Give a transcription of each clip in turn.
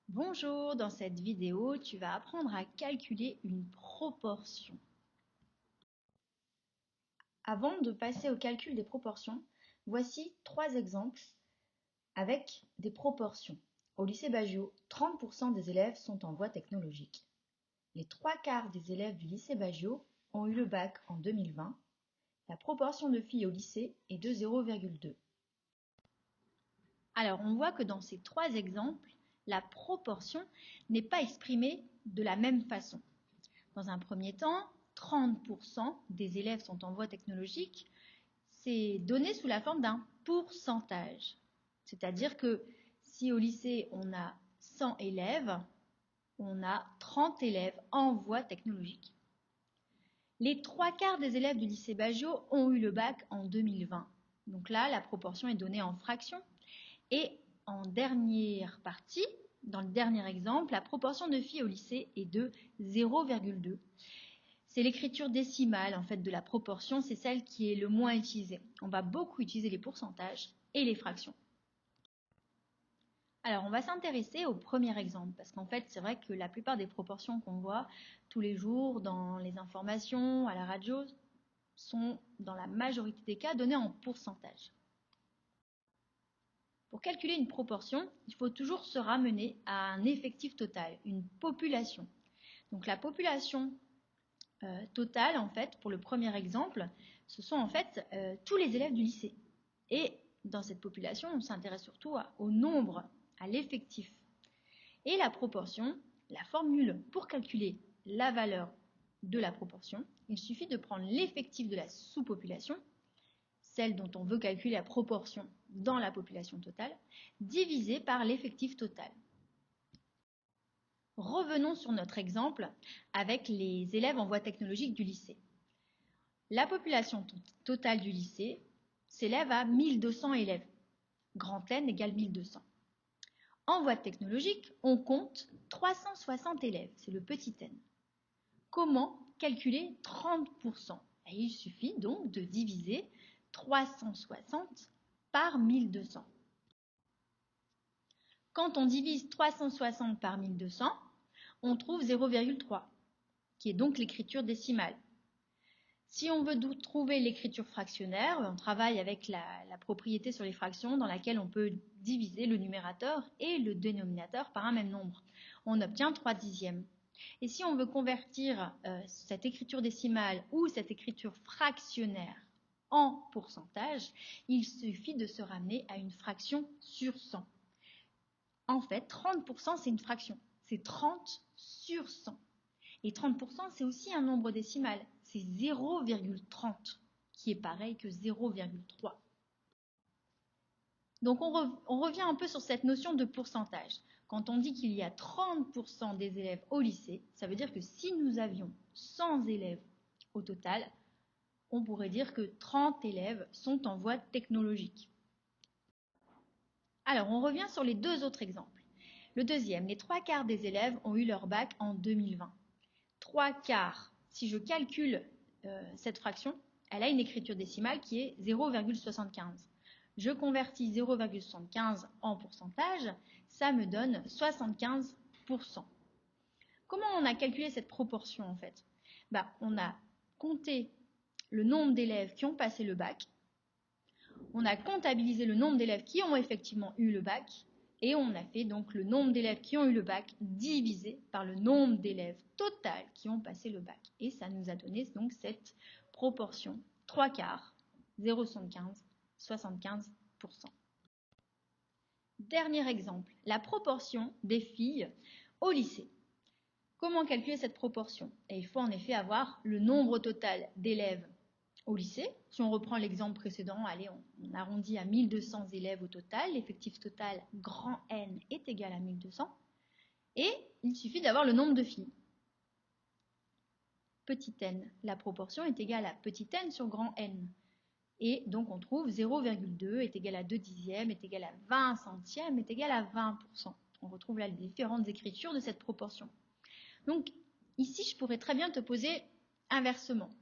Bonjour, dans cette vidéo, tu vas apprendre à calculer une proportion. Avant de passer au calcul des proportions, voici 3 exemples avec des proportions. Au lycée Bagiot, 30% des élèves sont en voie technologique. Les 3/4 des élèves du lycée Bagiot ont eu le bac en 2020. La proportion de filles au lycée est de 0,2. Alors, on voit que dans ces 3 exemples, la proportion n'est pas exprimée de la même façon. Dans un premier temps, 30% des élèves sont en voie technologique. C'est donné sous la forme d'un pourcentage. C'est-à-dire que si au lycée on a 100 élèves, on a 30 élèves en voie technologique. Les 3/4 des élèves du lycée Bagiot ont eu le bac en 2020. Donc là, la proportion est donnée en fractions. Et en dernière partie, dans le dernier exemple, la proportion de filles au lycée est de 0,2. C'est l'écriture décimale en fait de la proportion, c'est celle qui est le moins utilisée. On va beaucoup utiliser les pourcentages et les fractions. Alors on va s'intéresser au premier exemple parce qu'en fait c'est vrai que la plupart des proportions qu'on voit tous les jours dans les informations, à la radio, sont dans la majorité des cas données en pourcentage. Pour calculer une proportion, il faut toujours se ramener à un effectif total, une population. Donc la population totale, en fait, pour le premier exemple, ce sont en fait tous les élèves du lycée. Et dans cette population, on s'intéresse surtout au nombre, à l'effectif. Et la proportion, la formule pour calculer la valeur de la proportion, il suffit de prendre l'effectif de la sous-population, celle dont on veut calculer la proportion dans la population totale, divisé par l'effectif total. Revenons sur notre exemple avec les élèves en voie technologique du lycée. La population totale du lycée s'élève à 1200 élèves. Grand N égale 1200. En voie technologique, on compte 360 élèves, c'est le petit n. Comment calculer 30%? Il suffit donc de diviser 360 par 1200. Quand on divise 360 par 1200, on trouve 0,3, qui est donc l'écriture décimale. Si on veut trouver l'écriture fractionnaire, on travaille avec la propriété sur les fractions dans laquelle on peut diviser le numérateur et le dénominateur par un même nombre. On obtient 3/10. Et si on veut convertir cette écriture décimale ou cette écriture fractionnaire en pourcentage, il suffit de se ramener à une fraction sur 100. En fait, 30% c'est une fraction, c'est 30 sur 100. Et 30% c'est aussi un nombre décimal, c'est 0,30 qui est pareil que 0,3. Donc on revient un peu sur cette notion de pourcentage. Quand on dit qu'il y a 30% des élèves au lycée, ça veut dire que si nous avions 100 élèves au total, on pourrait dire que 30 élèves sont en voie technologique. Alors on revient sur les deux autres exemples. Le deuxième, les 3/4 des élèves ont eu leur bac en 2020. 3/4, si je calcule cette fraction, elle a une écriture décimale qui est 0,75. Je convertis 0,75 en pourcentage, ça me donne 75%. Comment on a calculé cette proportion en fait? On a compté le nombre d'élèves qui ont passé le bac, on a comptabilisé le nombre d'élèves qui ont effectivement eu le bac, et on a fait donc le nombre d'élèves qui ont eu le bac divisé par le nombre d'élèves total qui ont passé le bac. Et ça nous a donné donc cette proportion 3/4, 0,75, 75%. Dernier exemple, la proportion des filles au lycée. Comment calculer cette proportion? Et il faut en effet avoir le nombre total d'élèves au lycée. Si on reprend l'exemple précédent, allez, on arrondit à 1200 élèves au total. L'effectif total grand N est égal à 1200. Et il suffit d'avoir le nombre de filles. Petit n, la proportion est égale à petit n sur grand N. Et donc on trouve 0,2 est égal à 2/10 est égal à 20 centièmes est égal à 20%. On retrouve là les différentes écritures de cette proportion. Donc ici, je pourrais très bien te poser inversement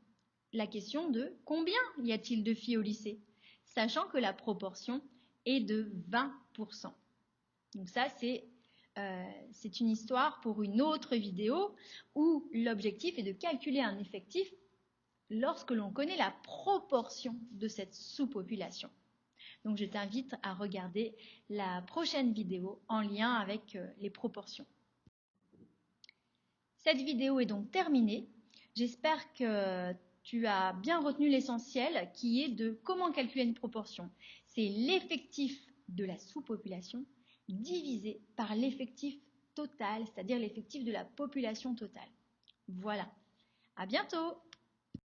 la question de combien y a-t-il de filles au lycée, sachant que la proportion est de 20%. Donc ça, c'est c'est une histoire pour une autre vidéo où l'objectif est de calculer un effectif lorsque l'on connaît la proportion de cette sous-population. Donc je t'invite à regarder la prochaine vidéo en lien avec les proportions. Cette vidéo est donc terminée. J'espère que tu as bien retenu l'essentiel qui est de comment calculer une proportion. C'est l'effectif de la sous-population divisé par l'effectif total, c'est-à-dire l'effectif de la population totale. Voilà. À bientôt!